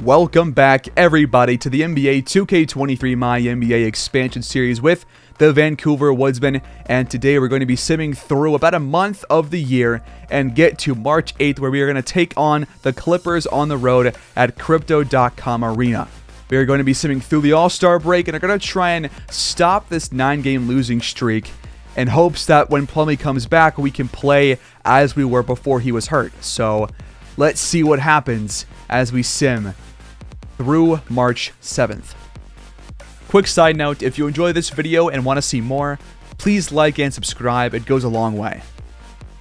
Welcome back, everybody, to the NBA 2K23 MyNBA Expansion series with the Vancouver Woodsmen, and today we're going to be simming through about a month of the year and get to March 8th, where we are going to take on the Clippers on the road at Crypto.com Arena. We are going to be simming through the All-Star break and are going to try and stop this 9-game losing streak in hopes that when Plumlee comes back, we can play as we were before he was hurt. So let's see what happens as we sim through March 7th. Quick side note, if you enjoy this video and want to see more, please like and subscribe. It goes a long way.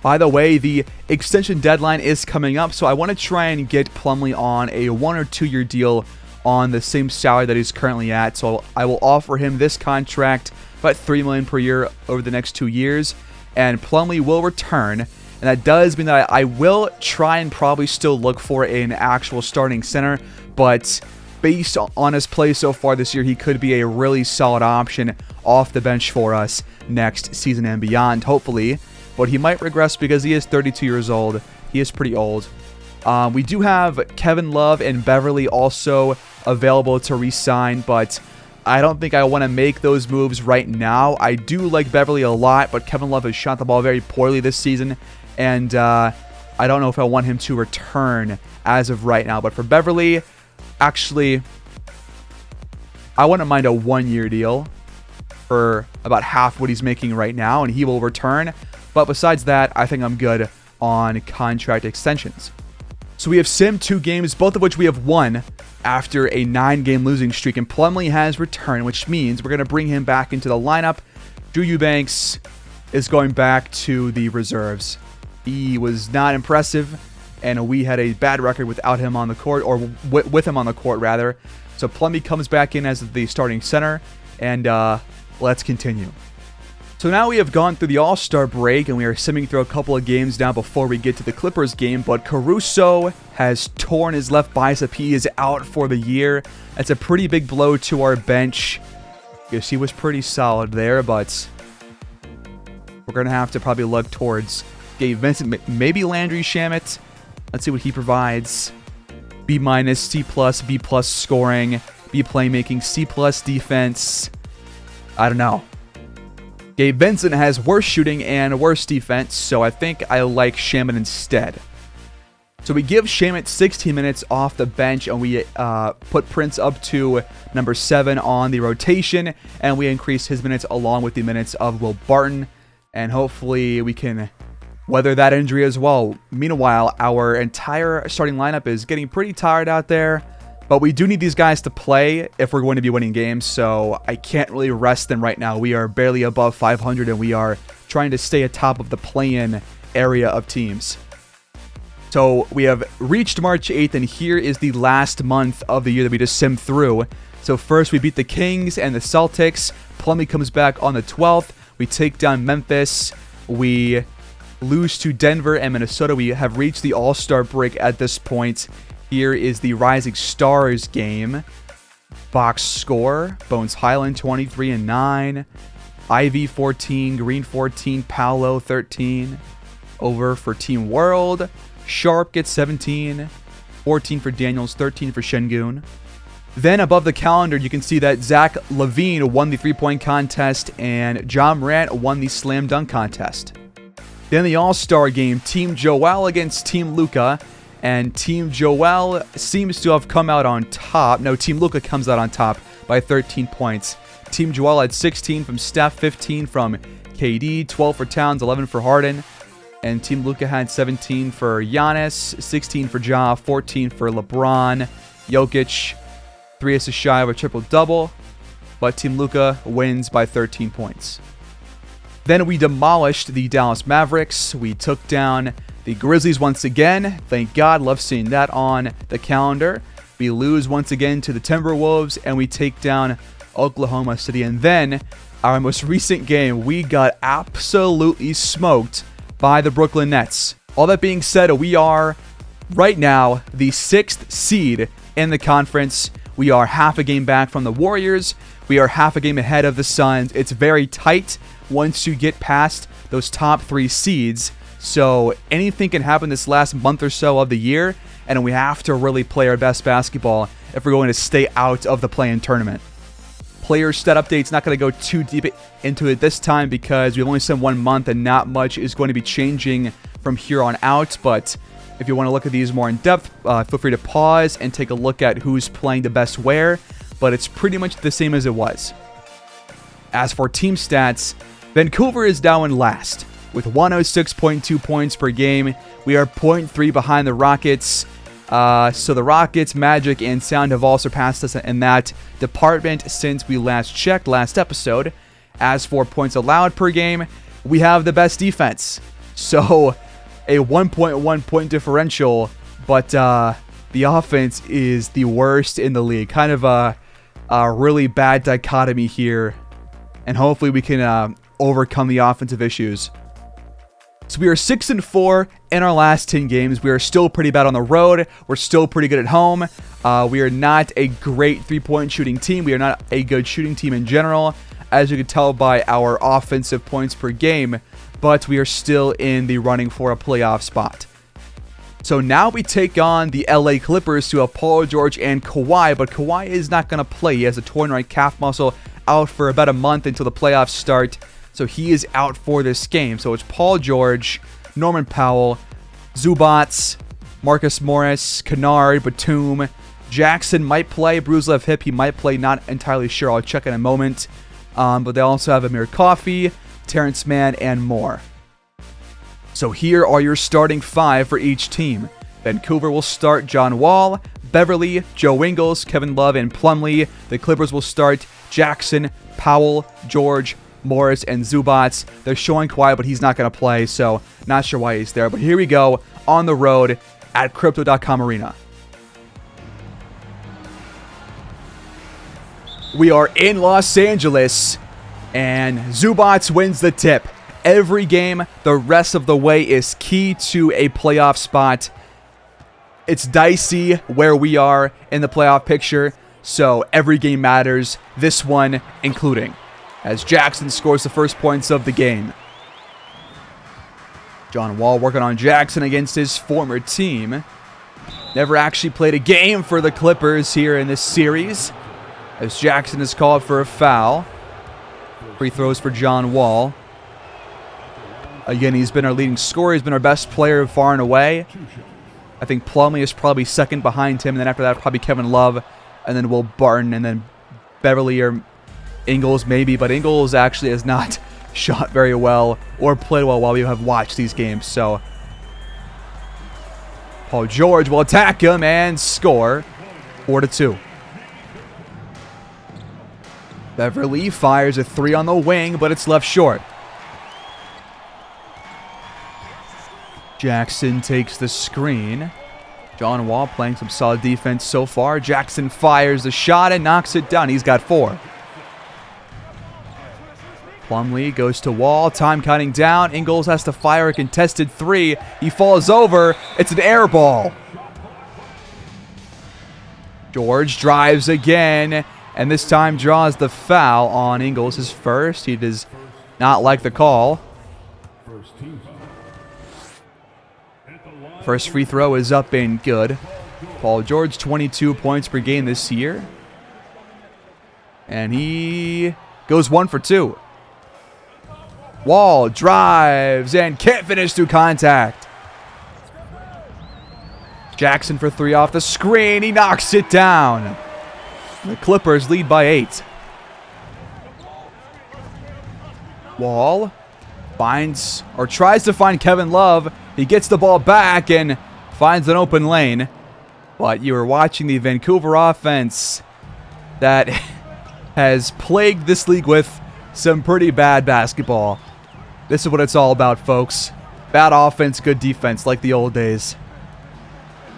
By the way, the extension deadline is coming up, so I want to try and get Plumlee on a 1 or 2 year deal on the same salary that he's currently at. So I will offer him this contract, about $3 million per year over the next 2 years, and Plumlee will return. And that does mean that I will try and probably still look for an actual starting center, but based on his play so far this year, he could be a really solid option off the bench for us next season and beyond, hopefully. But he might regress because he is 32 years old. He is pretty old. We do have Kevin Love and Beverly also available to re-sign, but I don't think I want to make those moves right now. I do like Beverly a lot, but Kevin Love has shot the ball very poorly this season, and I don't know if I want him to return as of right now. But for Beverly, actually, I wouldn't mind a 1 year deal for about half what he's making right now, and he will return. But besides that, I think I'm good on contract extensions. So we have simmed 2 games, both of which we have won after a 9-game losing streak, and Plumlee has returned, which means we're going to bring him back into the lineup. Drew Eubanks is going back to the reserves. He was not impressive, and we had a bad record without him on the court, or with him on the court, rather. So Plumlee comes back in as the starting center, and let's continue. So now we have gone through the All-Star break, and we are simming through a couple of games now before we get to the Clippers game, but Caruso has torn his left bicep. He is out for the year. That's a pretty big blow to our bench. Yes, he was pretty solid there, but we're going to have to probably look towards Gabe Vincent, maybe Landry Shamet. Let's see what he provides. B-, C+, B+ scoring, B playmaking, C+ defense. I don't know. Gabe Vincent has worse shooting and worse defense, so I think I like Shamet instead. So we give Shamet 16 minutes off the bench, and we put Prince up to number 7 on the rotation, and we increase his minutes along with the minutes of Will Barton, and hopefully we can weather that injury as well. Meanwhile, our entire starting lineup is getting pretty tired out there, but we do need these guys to play if we're going to be winning games, so I can't really rest them right now. We are barely above 500, and we are trying to stay atop of the play-in area of teams. So we have reached March 8th, and here is the last month of the year that we just simmed through. So first, we beat the Kings and the Celtics. Plumlee comes back on the 12th. We take down Memphis. We lose to Denver and Minnesota. We have reached the All-Star break at this point. Here is the Rising Stars game. Box score: Bones Highland 23-9, Ivy 14, Green 14, Paolo 13. Over for Team World. Sharp gets 17, 14 for Daniels, 13 for Şengün. Then above the calendar, you can see that Zach LaVine won the 3-point contest and John Morant won the slam dunk contest. Then the All-Star game, Team Joel against Team Luka. And Team Joel seems to have come out on top. No, Team Luka comes out on top by 13 points. Team Joel had 16 from Steph, 15 from KD, 12 for Towns, 11 for Harden. And Team Luka had 17 for Giannis, 16 for Ja, 14 for LeBron. Jokic, 3 assists shy of a triple-double. But Team Luka wins by 13 points. Then we demolished the Dallas Mavericks. We took down the Grizzlies once again. Thank God. Love seeing that on the calendar. We lose once again to the Timberwolves, and we take down Oklahoma City. And then our most recent game, we got absolutely smoked by the Brooklyn Nets. All that being said, we are right now the 6th seed in the conference. We are half a game back from the Warriors. We are half a game ahead of the Suns. It's very tight once you get past those top 3 seeds. So anything can happen this last month or so of the year, and we have to really play our best basketball if we're going to stay out of the play-in tournament. Player stat update's not going to go too deep into it this time because we've only spent 1 month and not much is going to be changing from here on out. But if you want to look at these more in depth, feel free to pause and take a look at who's playing the best where. But it's pretty much the same as it was. As for team stats, Vancouver is now in last with 106.2 points per game. We are 0.3 behind the Rockets. So the Rockets, Magic, and Sound have all surpassed us in that department since we last checked last episode. As for points allowed per game, we have the best defense. So a 1.1 point differential, but the offense is the worst in the league. Kind of a really bad dichotomy here. And hopefully we can overcome the offensive issues. So we are 6-4 in our last 10 games. We are still pretty bad on the road. We're still pretty good at home. We are not a great three-point shooting team. We are not a good shooting team in general, as you can tell by our offensive points per game. But we are still in the running for a playoff spot. So now we take on the LA Clippers to have Paul George and Kawhi. But Kawhi is not going to play. He has a torn right calf muscle, out for about a month until the playoffs start. So he is out for this game. So it's Paul George, Norman Powell, Zubac, Marcus Morris, Kennard, Batum. Jackson might play. Bruised left hip. He might play. Not entirely sure. I'll check in a moment. But they also have Amir Coffey, Terrence Mann, and more. So here are your starting 5 for each team. Vancouver will start John Wall, Beverly, Joe Ingles, Kevin Love, and Plumlee. The Clippers will start Jackson, Powell, George, Morris, and Zubac. They're showing Kawhi, but he's not going to play, so not sure why he's there. But here we go on the road at Crypto.com Arena. We are in Los Angeles, and Zubac wins the tip. Every game the rest of the way is key to a playoff spot. It's dicey where we are in the playoff picture, so every game matters, this one including, as Jackson scores the first points of the game. John Wall working on Jackson against his former team. Never actually played a game for the Clippers here in this series, as Jackson is called for a foul. Free throws for John Wall. Again, he's been our leading scorer. He's been our best player far and away. I think Plumlee is probably second behind him, and then after that, probably Kevin Love, and then Will Barton, and then Beverly or Ingles maybe, but Ingles actually has not shot very well or played well while we have watched these games. So Paul George will attack him and score 4-2. Beverly fires a 3 on the wing, but it's left short. Jackson takes the screen. John Wall playing some solid defense so far. Jackson fires the shot and knocks it down. He's got 4. Plumlee goes to Wall. Time counting down. Ingles has to fire a contested 3. He falls over. It's an air ball. George drives again, and this time draws the foul on Ingles, his first. He does not like the call. First free throw is up and good. Paul George, 22 points per game this year. And he goes 1 for 2. Wall drives and can't finish through contact. Jackson for 3 off the screen. He knocks it down. The Clippers lead by 8. Wall finds or tries to find Kevin Love. He gets the ball back and finds an open lane. But you are watching the Vancouver offense that has plagued this league with some pretty bad basketball. This is what it's all about, folks. Bad offense, good defense, like the old days.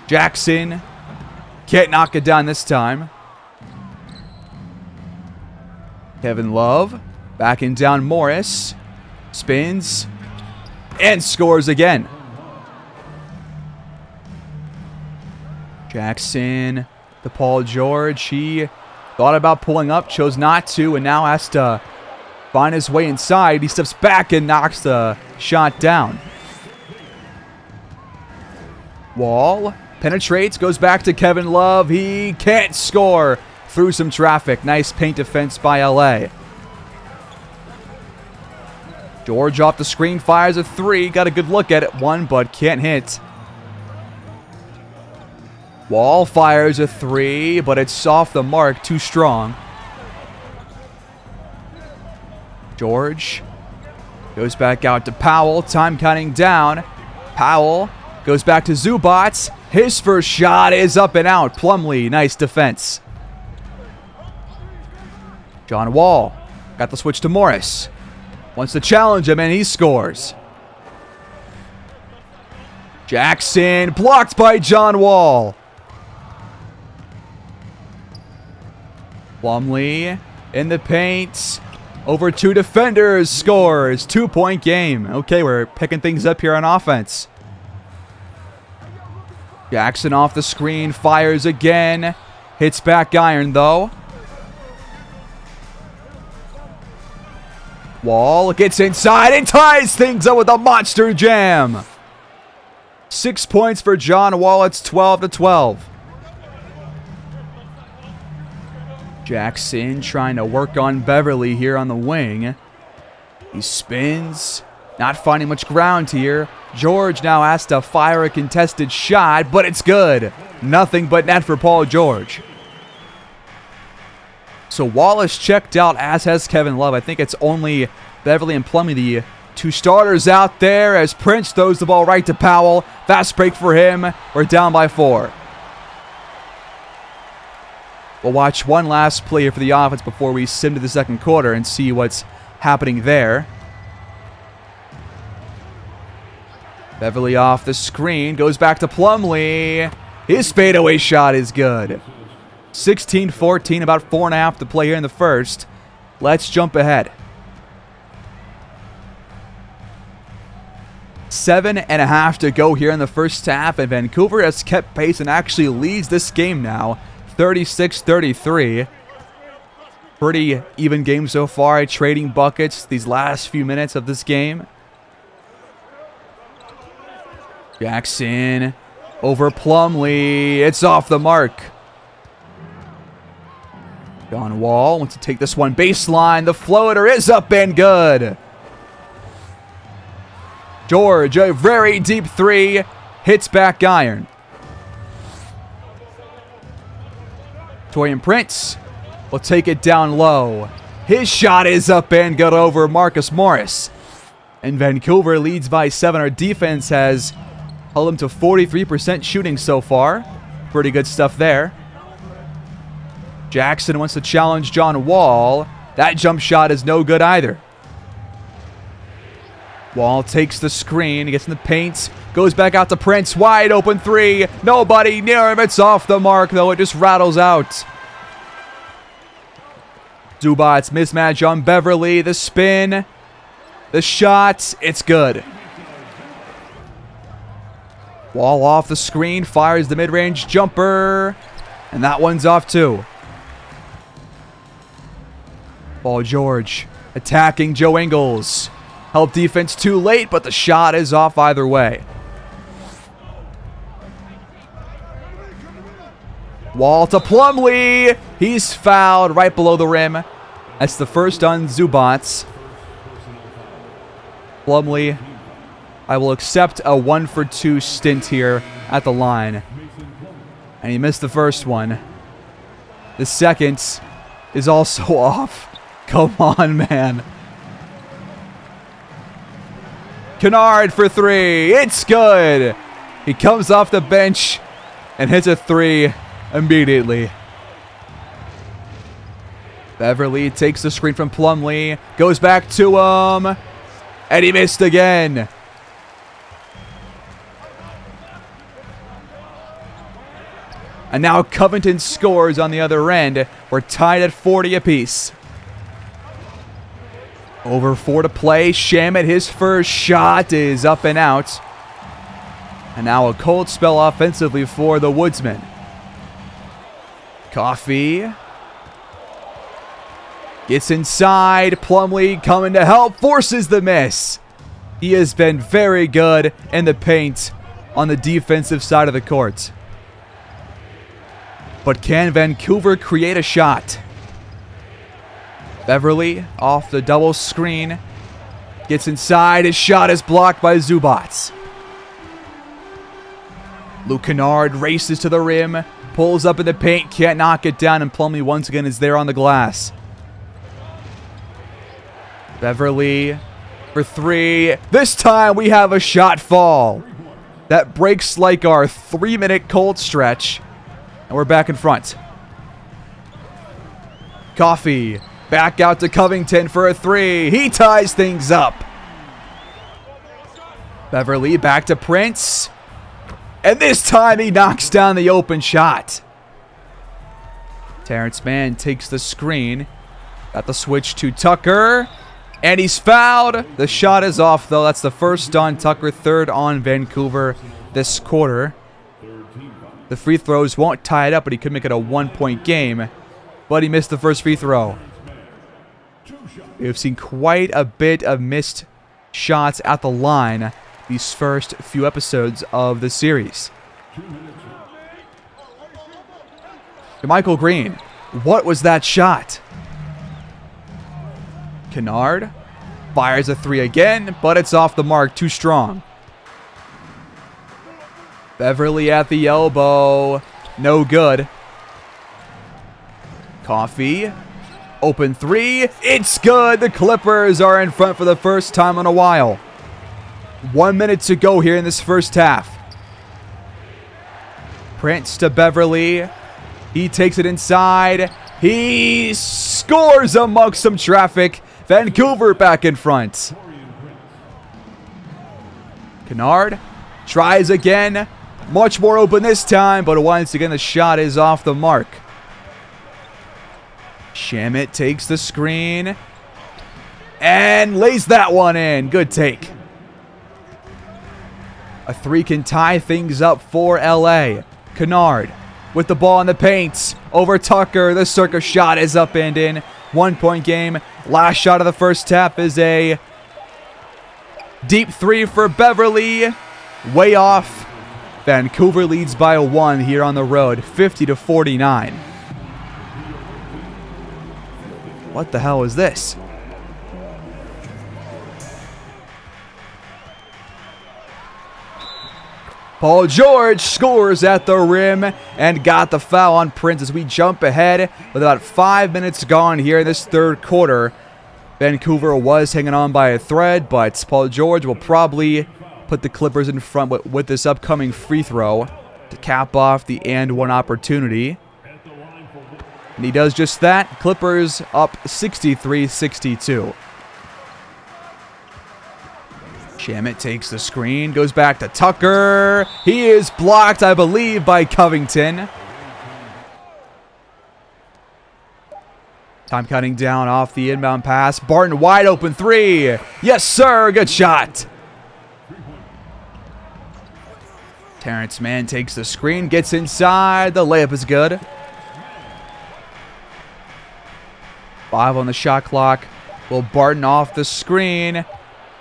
Jackson can't knock it down this time. Kevin Love backing down Morris. Spins and scores again. Jackson to Paul George. He thought about pulling up, chose not to, and now has to find his way inside. He steps back and knocks the shot down. Wall penetrates, goes back to Kevin Love. He can't score through some traffic. Nice paint defense by LA. George off the screen, fires a three. Got a good look at it. One, but can't hit. Wall fires a three, but it's off the mark. Too strong. George goes back out to Powell. Time counting down. Powell goes back to Zubac. His first shot is up and out. Plumlee, nice defense. John Wall got the switch to Morris. Wants to challenge him, and he scores. Jackson blocked by John Wall. Plumlee in the paint. Over two defenders, scores. 2-point game. Okay, we're picking things up here on offense. Jackson off the screen, fires again. Hits back iron, though. Wall gets inside and ties things up with a monster jam. 6 points for John Wall. It's 12-12. Jackson trying to work on Beverly here on the wing. He spins. Not finding much ground here. George now has to fire a contested shot, but it's good. Nothing but net for Paul George. So Wallace checked out, as has Kevin Love. I think it's only Beverly and Plumlee, the two starters out there, as Prince throws the ball right to Powell. Fast break for him. We're down by 4. We'll watch one last play for the offense before we sim to the second quarter and see what's happening there. Beverly off the screen, goes back to Plumlee. His fadeaway shot is good. 16-14, about 4.5 to play here in the first. Let's jump ahead. 7.5 to go here in the first half, and Vancouver has kept pace and actually leads this game now, 36-33. Pretty even game so far, trading buckets these last few minutes of this game. Jackson over Plumlee. It's off the mark. John Wall wants to take this one baseline. The floater is up and good. George, a very deep three. Hits back iron. Torian Prince will take it down low. His shot is up and good over Marcus Morris. And Vancouver leads by 7. Our defense has held them to 43% shooting so far. Pretty good stuff there. Jackson wants to challenge John Wall. That jump shot is no good either. Wall takes the screen, gets in the paint, goes back out to Prince. Wide open three. Nobody near him. It's off the mark, though. It just rattles out. Zubac's mismatch on Beverly. The spin. The shot. It's good. Wall off the screen, fires the mid-range jumper, and that one's off too. Paul George attacking Joe Ingles. Help defense too late, but the shot is off either way. Wall to Plumlee. He's fouled right below the rim. That's the first on Zubac. Plumlee, I will accept a 1-for-2 stint here at the line. And he missed the first one. The second is also off. Come on, man. Kennard for 3. It's good. He comes off the bench and hits a 3 immediately. Beverly takes the screen from Plumlee. Goes back to him. And he missed again. And now Covington scores on the other end. We're tied at 40 apiece. Over 4 to play. Shamet, his first shot is up and out. And now a cold spell offensively for the Woodsmen. Coffee gets inside. Plumlee coming to help. Forces the miss. He has been very good in the paint on the defensive side of the court. But can Vancouver create a shot? Beverly off the double screen. Gets inside. His shot is blocked by Zubac. Luke Kennard races to the rim. Pulls up in the paint. Can't knock it down. And Plumlee once again is there on the glass. Beverly for three. This time we have a shot fall. That breaks like our 3-minute cold stretch. And we're back in front. Coffee. Back out to Covington for a three. He ties things up. Beverly back to Prince. And this time he knocks down the open shot. Terrence Mann takes the screen. Got the switch to Tucker. And he's fouled. The shot is off, though. That's the first on Tucker, third on Vancouver this quarter. The free throws won't tie it up, but he could make it a 1-point game. But he missed the first free throw. We've seen quite a bit of missed shots at the line these first few episodes of the series. Michael Green, what was that shot? Kennard fires a three again, but it's off the mark, too strong. Beverly at the elbow, no good. Coffee, open three, it's good. The Clippers are in front for the first time in a while. 1 minute to go here in this first half. Prince to Beverly. He takes it inside. He scores amongst some traffic. Vancouver back in front. Kennard tries again. Much more open this time, but once again the shot is off the mark. Shamet takes the screen and lays that one in. Good take. A three can tie things up for LA. Kennard with the ball in the paint over Tucker. The circus shot is up and in. 1-point game. Last shot of the first half is a deep three for Beverly. Way off. Vancouver leads by 1 here on the road, 50-49. What the hell is this? Paul George scores at the rim and got the foul on Prince as we jump ahead with about 5 minutes gone here in this third quarter. Vancouver was hanging on by a thread, but Paul George will probably put the Clippers in front with this upcoming free throw to cap off the and one opportunity. And he does just that. Clippers up 63-62. Shamet takes the screen, goes back to Tucker. He is blocked, I believe, by Covington. Time cutting down off the inbound pass. Barton wide open three. Yes, sir. Good shot. Terrence Mann takes the screen, gets inside. The layup is good. 5 on the shot clock. Will Barton off the screen.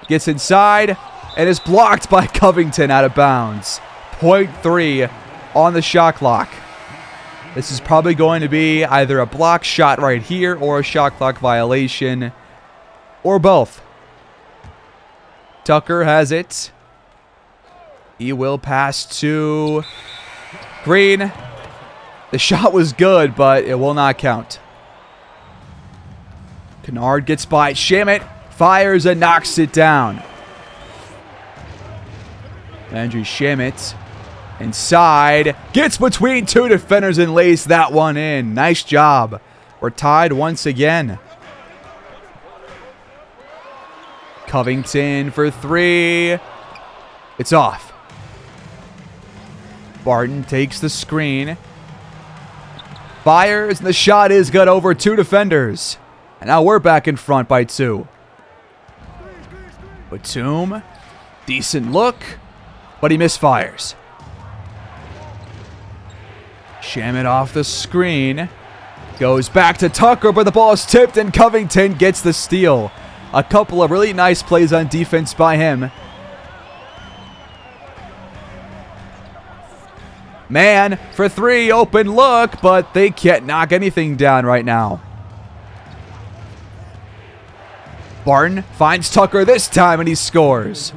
Gets inside and is blocked by Covington out of bounds. 0.3 on the shot clock. This is probably going to be either a block shot right here or a shot clock violation or both. Tucker has it. He will pass to Green. The shot was good, but it will not count. Kennard gets by Shamet. Fires and knocks it down. Andrew Shamet inside. Gets between 2 defenders and lays that one in. Nice job. We're tied once again. Covington for 3. It's off. Barton takes the screen. Fires, and the shot is good over 2 defenders. And now we're back in front by 2. Batum, decent look, but he misfires. Shamet off the screen. Goes back to Tucker, but the ball is tipped and Covington gets the steal. A couple of really nice plays on defense by him. Man for three, open look, but they can't knock anything down right now. Barton finds Tucker this time, and he scores.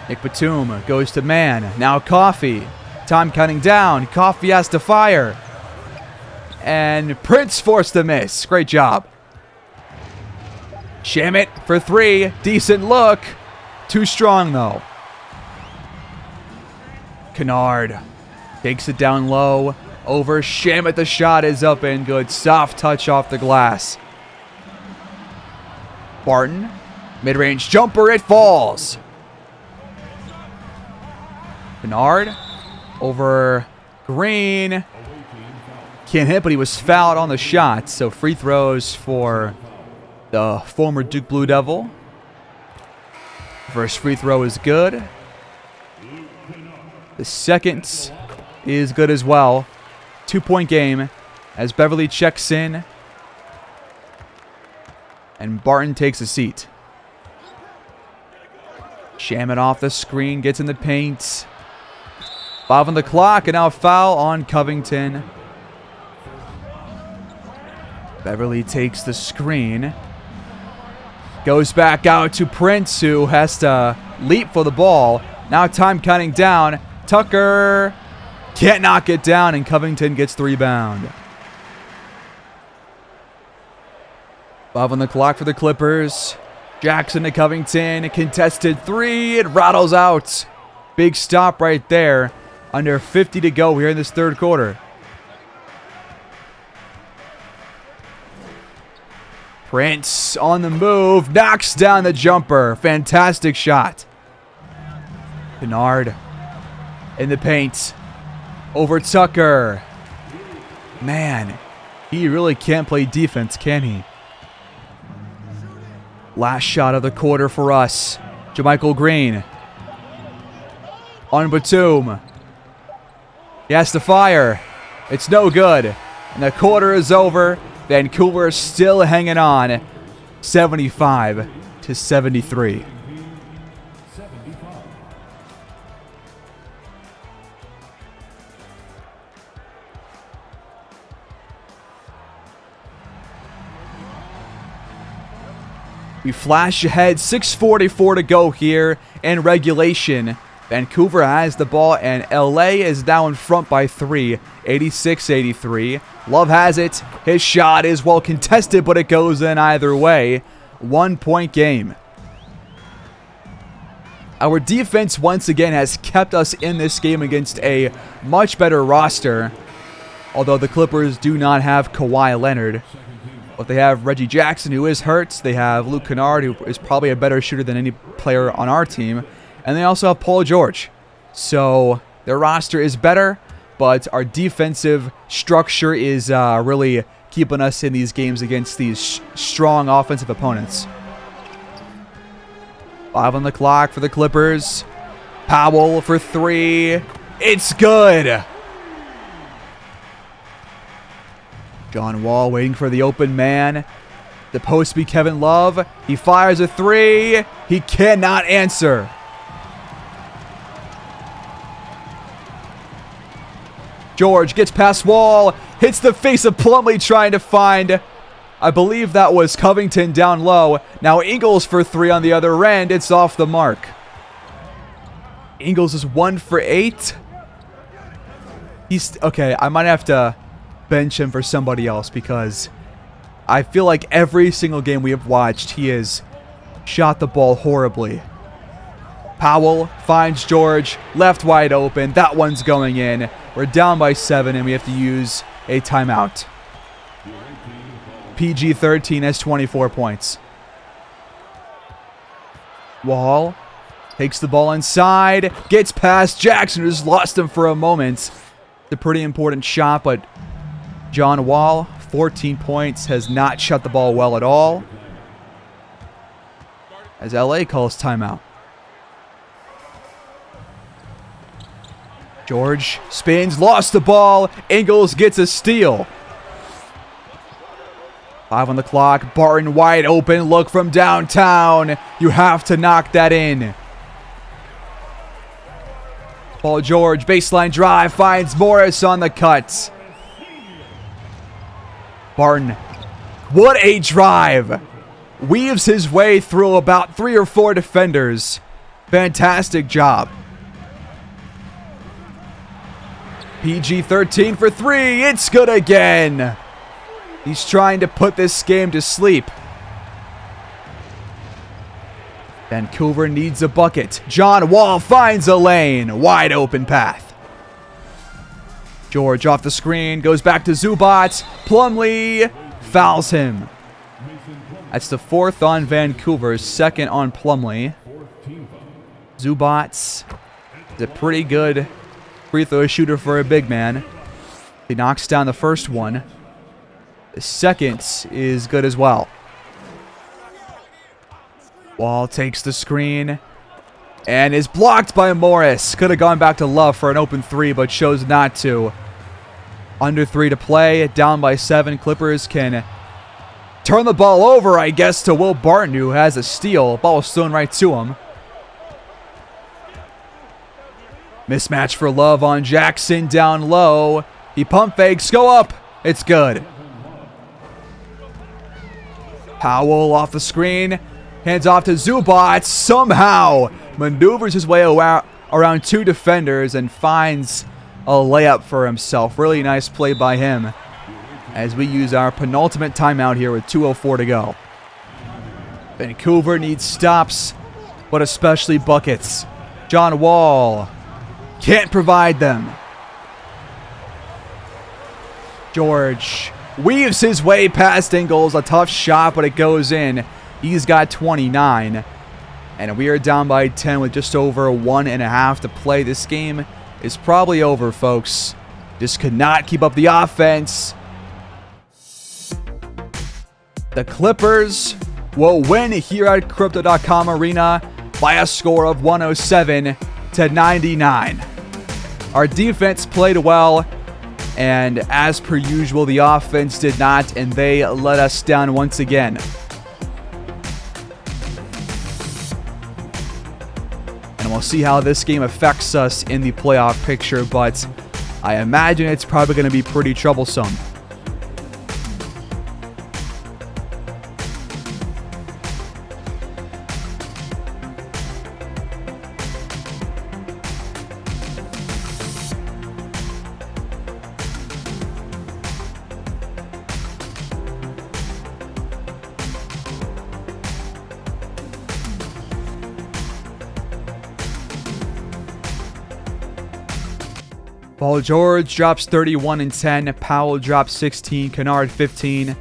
Nick Batum goes to man. Now Coffee. Time counting down. Coffee has to fire. And Prince forced to miss. Great job. Shamit for three. Decent look. Too strong, though. Kennard takes it down low. Over Shamit. The shot is up and good. Soft touch off the glass. Barton. Mid-range jumper. It falls. Kennard over Green. Can't hit, but he was fouled on the shot. So free throws for the former Duke Blue Devil. First free throw is good. The second is good as well. 2-point game as Beverly checks in. And Barton takes a seat. Shamit off the screen, gets in the paint. 5 on the clock, and now a foul on Covington. Beverly takes the screen. Goes back out to Prince, who has to leap for the ball. Now time counting down. Tucker can't knock it down, and Covington gets the rebound. 5 on the clock for the Clippers. Jackson to Covington. Contested three. It rattles out. Big stop right there. Under 50 to go here in this third quarter. Prince on the move. Knocks down the jumper. Fantastic shot. Kennard in the paint. Over Tucker. Man, he really can't play defense, can he? Last shot of the quarter for us. JaMychal Green. On Batum. He has to fire. It's no good. And the quarter is over. Vancouver is still hanging on. 75-73. We flash ahead. 6:44 to go here in regulation. Vancouver has the ball, and LA is now in front by 3, 86-83. Love has it. His shot is well contested, but it goes in either way. 1-point game. Our defense once again has kept us in this game against a much better roster. Although the Clippers do not have Kawhi Leonard. But they have Reggie Jackson, who is hurt. They have Luke Kennard, who is probably a better shooter than any player on our team. And they also have Paul George. So their roster is better, but our defensive structure is really keeping us in these games against these strong offensive opponents. 5 on the clock for the Clippers. Powell for three. It's good. John Wall waiting for the open man. The post be Kevin Love. He fires a three. He cannot answer. George gets past Wall, hits the face of Plumlee trying to find, I believe that was Covington down low. Now Ingles for three on the other end. It's off the mark. Ingles is 1 for 8. He's okay. I might have to bench him for somebody else because I feel like every single game we have watched, he has shot the ball horribly. Powell finds George, left wide open. That one's going in. We're down by 7, and we have to use a timeout. PG-13 has 24 points. Wall takes the ball inside, gets past Jackson, who just lost him for a moment. It's a pretty important shot, but John Wall, 14 points, has not shot the ball well at all. As LA calls timeout. George spins, lost the ball. Ingles gets a steal. 5 on the clock. Barton wide open. Look from downtown. You have to knock that in. Paul George, baseline drive, finds Morris on the cut. Barton, what a drive. Weaves his way through about 3 or 4 defenders. Fantastic job. PG-13 for 3. It's good again. He's trying to put this game to sleep. Vancouver needs a bucket. John Wall finds a lane. Wide open path. George off the screen. Goes back to Zubac. Plumlee fouls him. That's the 4th on Vancouver. 2nd on Plumlee. Zubac is a pretty good free throw shooter for a big man. He knocks down the first one. The second is good as well. Wall takes the screen and is blocked by Morris. Could have gone back to Love for an open 3, but chose not to. Under 3 to play. Down by 7. Clippers can turn the ball over, I guess, to Will Barton, who has a steal. Ball was thrown right to him. Mismatch for Love on Jackson down low. He pump fakes. Go up. It's good. Powell off the screen. Hands off to Zubac. Somehow maneuvers his way around 2 defenders and finds a layup for himself. Really nice play by him as we use our penultimate timeout here with 2:04 to go. Vancouver needs stops, but especially buckets. John Wall can't provide them. George weaves his way past Ingles. A tough shot, but it goes in. He's got 29. And we are down by 10 with just over 1.5 to play. This game is probably over, folks. Just could not keep up the offense. The Clippers will win here at Crypto.com Arena by a score of 107-99. Our defense played well, and as per usual, the offense did not, and they let us down once again. And we'll see how this game affects us in the playoff picture, but I imagine it's probably going to be pretty troublesome. Paul George drops 31 and 10. Powell drops 16. Kennard 15.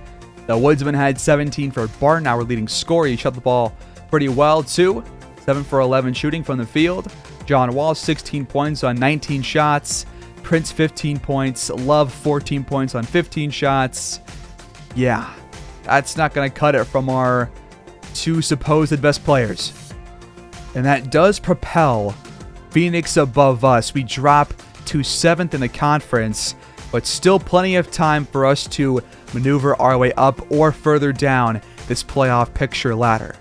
The Woodsman had 17 for Barton, our leading scorer. He shot the ball pretty well too. 7 for 11 shooting from the field. John Wall 16 points on 19 shots. Prince 15 points. Love 14 points on 15 shots. Yeah, that's not going to cut it from our 2 supposed best players. And that does propel Phoenix above us. We drop to 7th in the conference, but still plenty of time for us to maneuver our way up or further down this playoff picture ladder.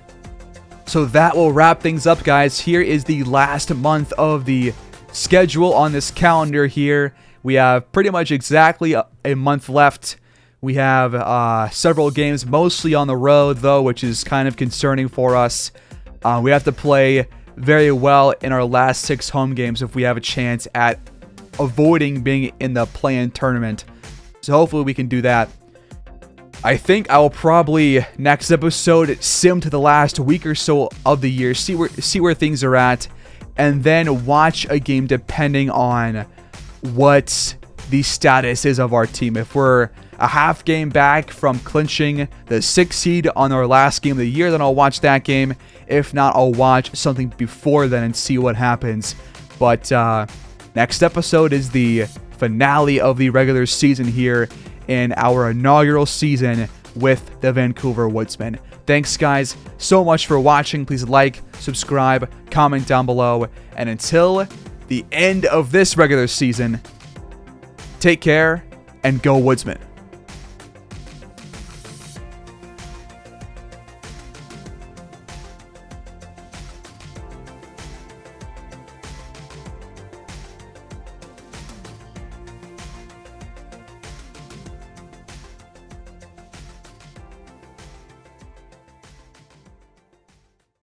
So that will wrap things up, guys. Here is the last month of the schedule on this calendar here. We have pretty much exactly a month left. We have several games, mostly on the road, though, which is kind of concerning for us. We have to play very well in our last 6 home games if we have a chance at avoiding being in the play-in tournament. So hopefully we can do that. I think I will probably next episode sim to the last week or so of the year, see where things are at, and then watch a game depending on what the status is of our team. If we're a half game back from clinching the 6th seed on our last game of the year, then I'll watch that game. If not, I'll watch something before then and see what happens. But next episode is the finale of the regular season here in our inaugural season with the Vancouver Woodsmen. Thanks, guys, so much for watching. Please like, subscribe, comment down below. And until the end of this regular season, take care and go Woodsmen.